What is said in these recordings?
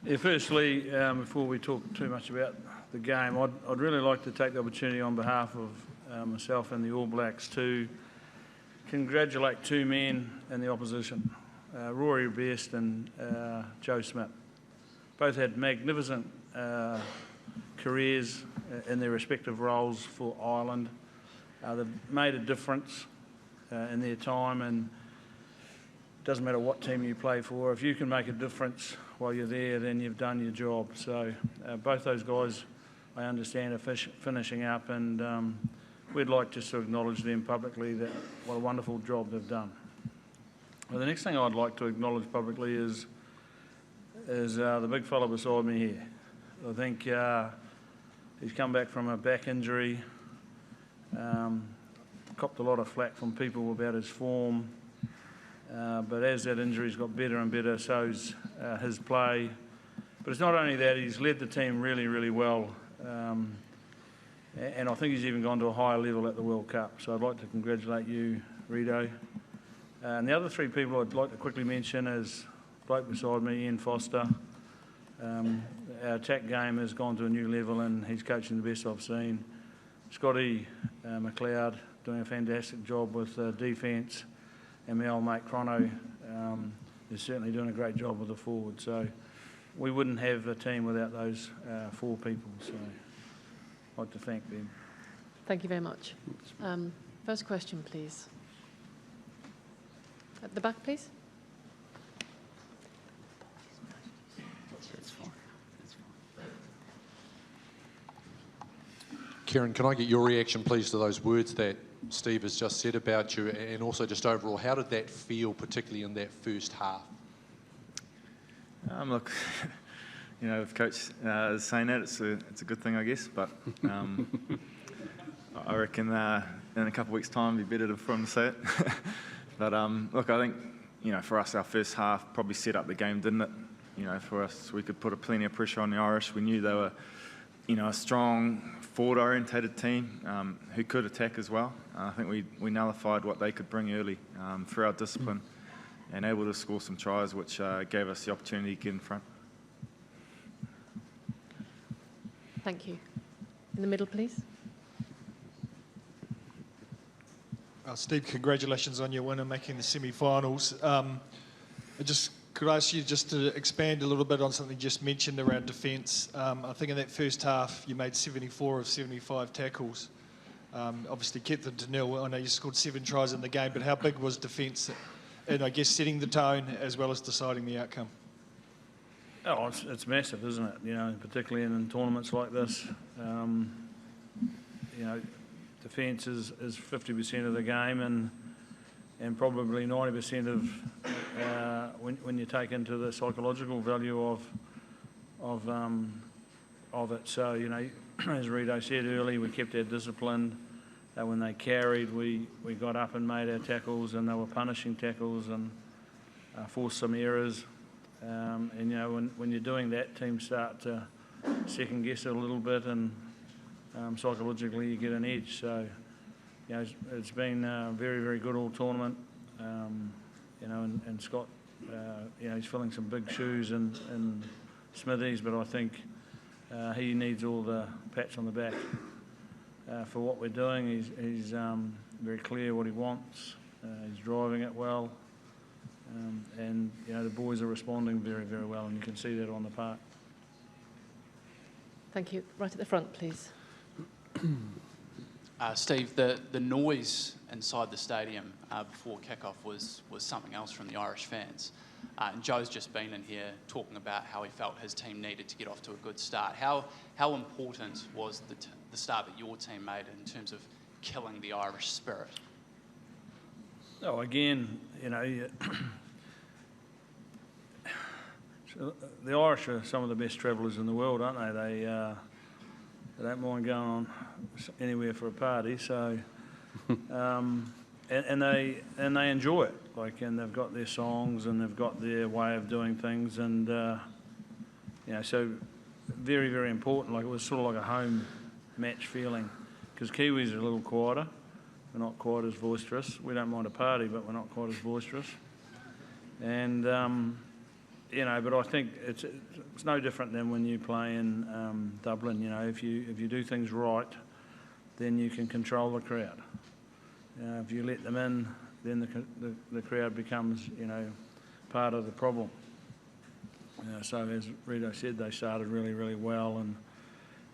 Yeah, firstly, before we talk too much about the game, I'd really like to take the opportunity on behalf of myself and the All Blacks to congratulate two men in the opposition, Rory Best and Joe Schmidt. Both had magnificent careers in their respective roles for Ireland. They've made a difference in their time, and it doesn't matter what team you play for. If you can make a difference while you're there, then you've done your job. So both those guys, I understand, are finishing up, and we'd like just to acknowledge them publicly, that what a wonderful job they've done. Well, the next thing I'd like to acknowledge publicly is the big fella beside me here. I think he's come back from a back injury, copped a lot of flack from people about his form, but as that injury's got better and better, so's his play. But it's not only that, he's led the team really, really well, and I think he's even gone to a higher level at the World Cup. So I'd like to congratulate you, Rito. And the other three people I'd like to quickly mention is bloke beside me, Ian Foster. Our attack game has gone to a new level, and he's coaching the best I've seen. Scotty McLeod doing a fantastic job with defence, and my old mate Chrono is certainly doing a great job with the forward. So we wouldn't have a team without those four people. So I'd like to thank them. Thank you very much. First question, please. At the back, please. Kieran, can I get your reaction, please, to those words that Steve has just said about you, and also just overall, how did that feel, particularly in that first half? Look, you know, if Coach is saying that, it's a good thing, I guess. But I reckon in a couple of weeks' time, it'd be better for him to say it. But look, I think, you know, for us, our first half probably set up the game, didn't it? You know, for us, we could put plenty of pressure on the Irish. We knew they were, you know, a strong forward-orientated team who could attack as well. I think we nullified what they could bring early through our discipline and able to score some tries, which gave us the opportunity to get in front. Thank you. In the middle, please. Steve, congratulations on your win and making the semi-finals. Could I ask you just to expand a little bit on something you just mentioned around defence? I think in that first half you made 74 of 75 tackles. Obviously kept them to 0. I know you scored 7 tries in the game, but how big was defence in, I guess, setting the tone as well as deciding the outcome? Oh, it's massive, isn't it? You know, particularly in tournaments like this. You know, defence is 50% of the game, and probably 90% of when you take into the psychological value of it. So, you know, as Rito said earlier, we kept our discipline. When they carried, we got up and made our tackles, and they were punishing tackles and forced some errors. And you know, when you're doing that, teams start to second guess it a little bit, and psychologically you get an edge. So, you know, it's been a very, very good all tournament. You know, and Scott, you know, he's filling some big shoes in Smithies, but I think he needs all the pats on the back for what we're doing. He's very clear what he wants. He's driving it well, and you know, the boys are responding very, very well, and you can see that on the park. Thank you. Right at the front, please. Steve, the noise inside the stadium before kick-off was something else from the Irish fans. And Joe's just been in here talking about how he felt his team needed to get off to a good start. How important was the start that your team made in terms of killing the Irish spirit? Oh, again, you know, the Irish are some of the best travellers in the world, aren't they? They don't mind going on anywhere for a party, so and they enjoy it. Like, and they've got their songs and they've got their way of doing things, and you know, so very, very important. Like, it was sort of like a home match feeling, because Kiwis are a little quieter. We're not quite as boisterous. We don't mind a party, but we're not quite as boisterous. And you know, but I think it's no different than when you play in Dublin. You know, if you do things right, then you can control the crowd. If you let them in, then the crowd becomes, you know, part of the problem. So as Rito said, they started really, really well,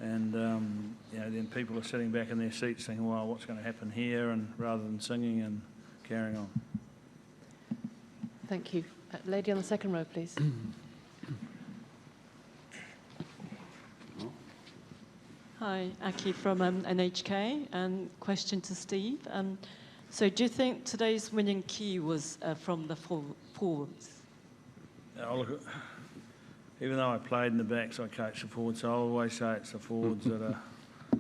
and you know, then people are sitting back in their seats thinking, well, what's going to happen here, and rather than singing and carrying on. Thank you. Lady on the second row, please. Hi, Aki from NHK, and question to Steve. So do you think today's winning key was from the forwards? Look, even though I played in the backs, I coached the forwards, so I always say it's the forwards that are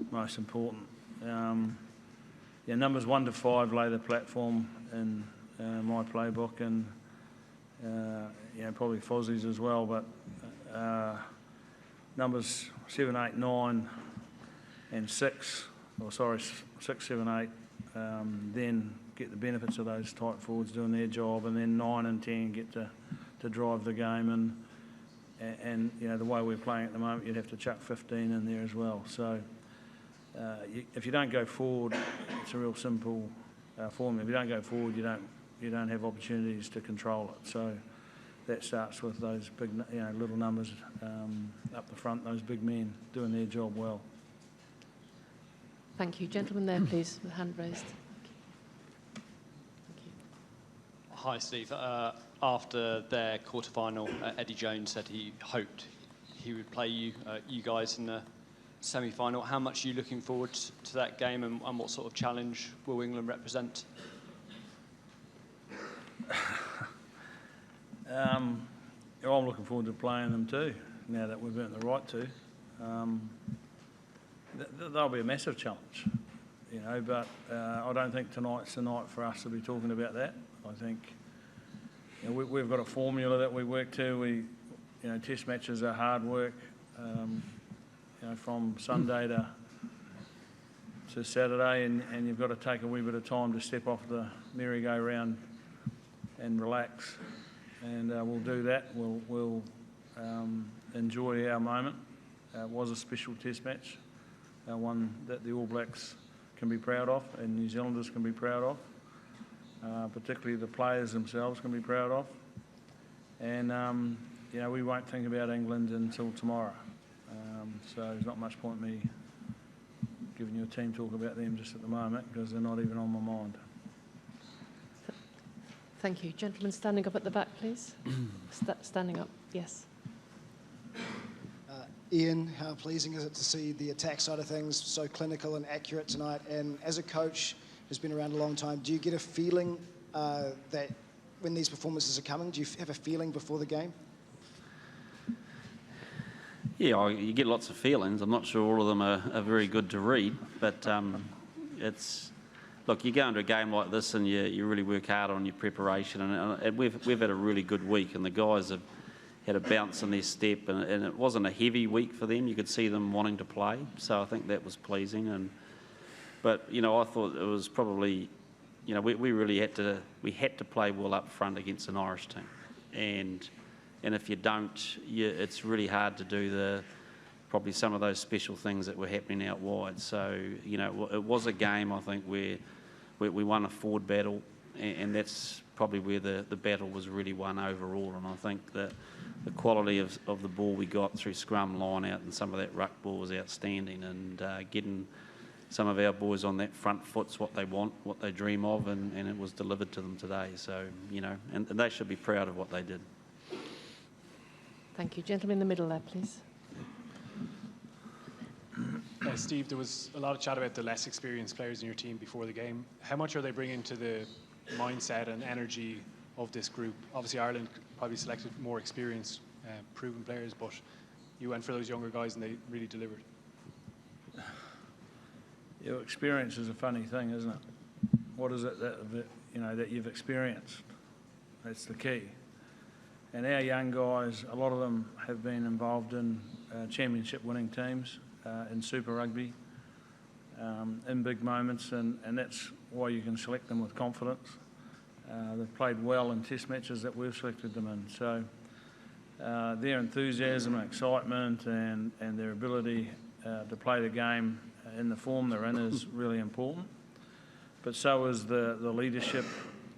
most important. Yeah, numbers 1 to 5 lay the platform in my playbook, and you know, probably Fozzie's as well, but numbers 7, 8, 9 and 6, 6, 7, 8, then get the benefits of those tight forwards doing their job, and then 9 and 10 get to drive the game, and you know, the way we're playing at the moment, you'd have to chuck 15 in there as well. So if you don't go forward, it's a real simple formula. If you don't go forward, you don't have opportunities to control it. So that starts with those big, you know, little numbers up the front, those big men doing their job well. Thank you. Gentleman there, please, with hand raised. Thank you. Hi, Steve. After their quarter-final, Eddie Jones said he hoped he would play you guys in the semi-final. How much are you looking forward to that game, and what sort of challenge will England represent? I'm looking forward to playing them too, now that we've earned the right to. They'll be a massive challenge, you know, but I don't think tonight's the night for us to be talking about that. I think, you know, we've got a formula that we work to. You know, test matches are hard work, you know, from Sunday to Saturday, and you've got to take a wee bit of time to step off the merry-go-round and relax. And we'll do that. We'll enjoy our moment. It was a special test match, one that the All Blacks can be proud of and New Zealanders can be proud of, particularly the players themselves can be proud of. And, you know, we won't think about England until tomorrow. So there's not much point me giving you a team talk about them just at the moment, because they're not even on my mind. Thank you. Gentleman standing up at the back, please. Standing up, yes. Ian, how pleasing is it to see the attack side of things so clinical and accurate tonight? And as a coach who's been around a long time, do you get a feeling that when these performances are coming, do you have a feeling before the game? Yeah, you get lots of feelings. I'm not sure all of them are very good to read, but it's... Look, you go into a game like this and you really work hard on your preparation, and we've had a really good week, and the guys have had a bounce in their step, and it wasn't a heavy week for them. You could see them wanting to play, so I think that was pleasing. But you know, I thought it was probably, you know, we really had to play well up front against an Irish team, and if you don't, it's really hard to do probably some of those special things that were happening out wide. So you know, it was a game, I think, where we won a forward battle, and that's probably where the battle was really won overall. And I think that the quality of the ball we got through scrum, line out, and some of that ruck ball was outstanding, and getting some of our boys on that front foot's what they want, what they dream of, and it was delivered to them today. So, you know, and they should be proud of what they did. Thank you. Gentleman in the middle there, please. Steve, there was a lot of chat about the less experienced players in your team before the game. How much are they bringing to the mindset and energy of this group? Obviously, Ireland probably selected more experienced, proven players, but you went for those younger guys and they really delivered. Your experience is a funny thing, isn't it? What is it that you've experienced? That's the key. And our young guys, a lot of them have been involved in championship-winning teams. In Super Rugby, in big moments, and that's why you can select them with confidence. They've played well in test matches that we've selected them in. So their enthusiasm and excitement and their ability to play the game in the form they're in is really important. But so is the leadership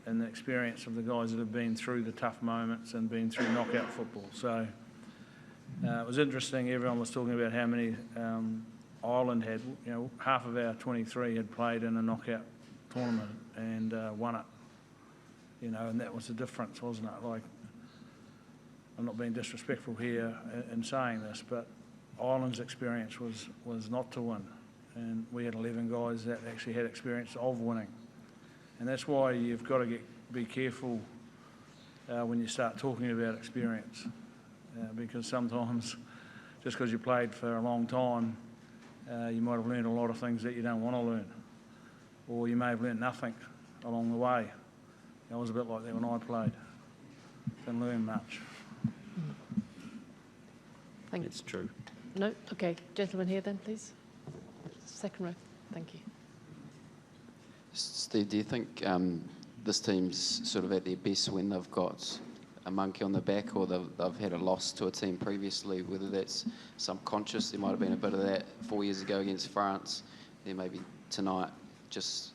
and the experience of the guys that have been through the tough moments and been through knockout football. So it was interesting, everyone was talking about how many Ireland had. You know, half of our 23 had played in a knockout tournament and won it. You know, and that was the difference, wasn't it? Like, I'm not being disrespectful here in saying this, but Ireland's experience was not to win. And we had 11 guys that actually had experience of winning. And that's why you've got to be careful when you start talking about experience. Because sometimes, just because you played for a long time, you might have learned a lot of things that you don't want to learn. Or you may have learned nothing along the way. I was a bit like that when I played. Didn't learn much. Thank you. It's true. No? Okay. Gentleman here then, please. Second row. Thank you. Steve, do you think this team's sort of at their best when they've got a monkey on the back, or they've had a loss to a team previously, whether that's subconscious? There might have been a bit of that 4 years ago against France. There may be tonight, just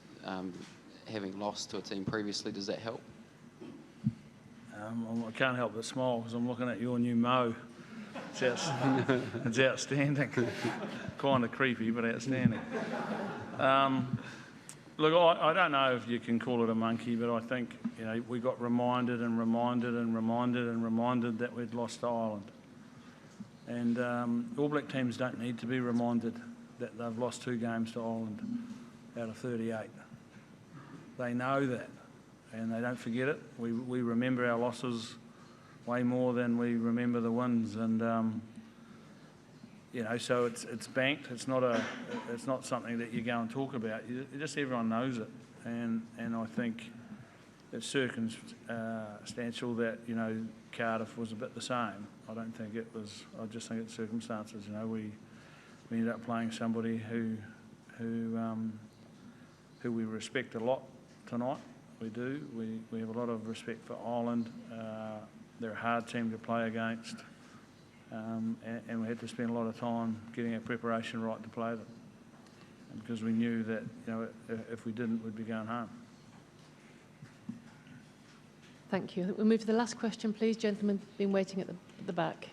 having lost to a team previously. Does that help? I can't help but smile because I'm looking at your new Mo. It's outstanding. Kind of creepy, but outstanding. Look, I don't know if you can call it a monkey, but I think, you know, we got reminded and reminded and reminded and reminded that we'd lost to Ireland. And All Black teams don't need to be reminded that they've lost 2 games to Ireland out of 38. They know that, and they don't forget it. We remember our losses way more than we remember the wins, and you know, so it's banked. It's not something that you go and talk about. Just everyone knows it, and I think it's circumstantial that, you know, Cardiff was a bit the same. I don't think it was. I just think it's circumstances. You know, we ended up playing somebody who we respect a lot tonight. We do. We have a lot of respect for Ireland. They're a hard team to play against, and we had to spend a lot of time getting our preparation right to play them, and because we knew that, you know, if we didn't, we'd be going home. Thank you. We'll move to the last question, please. Gentleman been waiting at the back.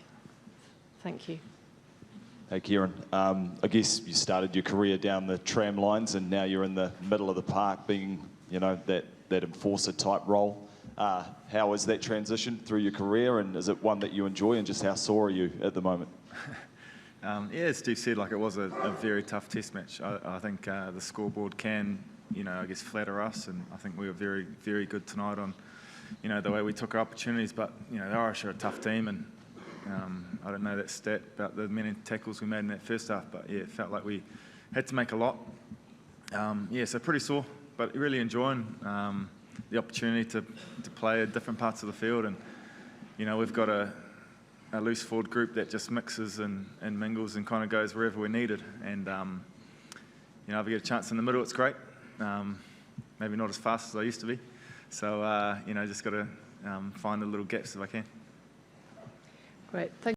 Thank you. Hey, Kieran. I guess you started your career down the tram lines, and now you're in the middle of the park, being, you know, that enforcer type role. How is that transition through your career, and is it one that you enjoy, and just how sore are you at the moment? Yeah, as Steve said, like, it was a very tough test match. I think the scoreboard can, you know, I guess flatter us, and I think we were very, very good tonight on, you know, the way we took our opportunities. But, you know, the Irish are a tough team, and I don't know that stat about the many tackles we made in that first half, but yeah, it felt like we had to make a lot. Yeah, so pretty sore, but really enjoying the opportunity to play at different parts of the field. And, you know, we've got a loose forward group that just mixes and mingles and kind of goes wherever we're needed. And, you know, if we get a chance in the middle, it's great. Maybe not as fast as I used to be. So, you know, just got to find the little gaps if I can. Great. Thank